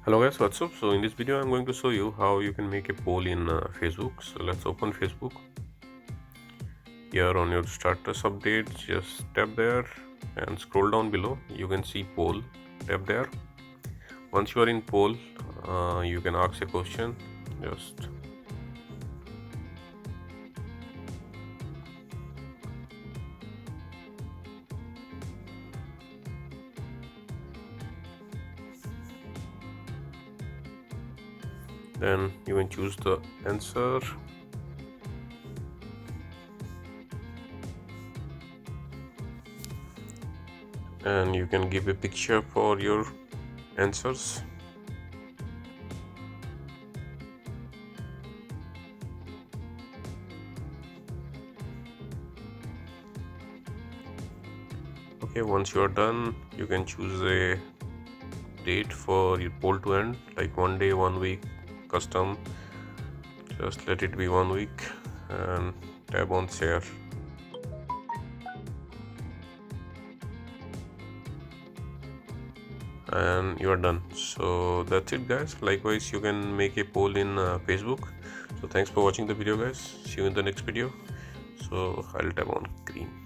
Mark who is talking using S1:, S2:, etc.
S1: Hello guys, what's up? So in this video I'm going to show you how you can make a poll in Facebook. So let's open Facebook. Here on your status update, just tap there and scroll down below. You can see poll. Tap there. Once you are in poll, you can ask a question. Just then you can choose the answer. And you can give a picture for your answers. Okay, once you are done, you can choose a date for your poll to end, like 1 day, 1 week, custom. Just let it be 1 week and tap on share. And you are done. So that's it guys. Likewise, you can make a poll in Facebook. So thanks for watching the video guys. See you in the next video. So I'll tap on green.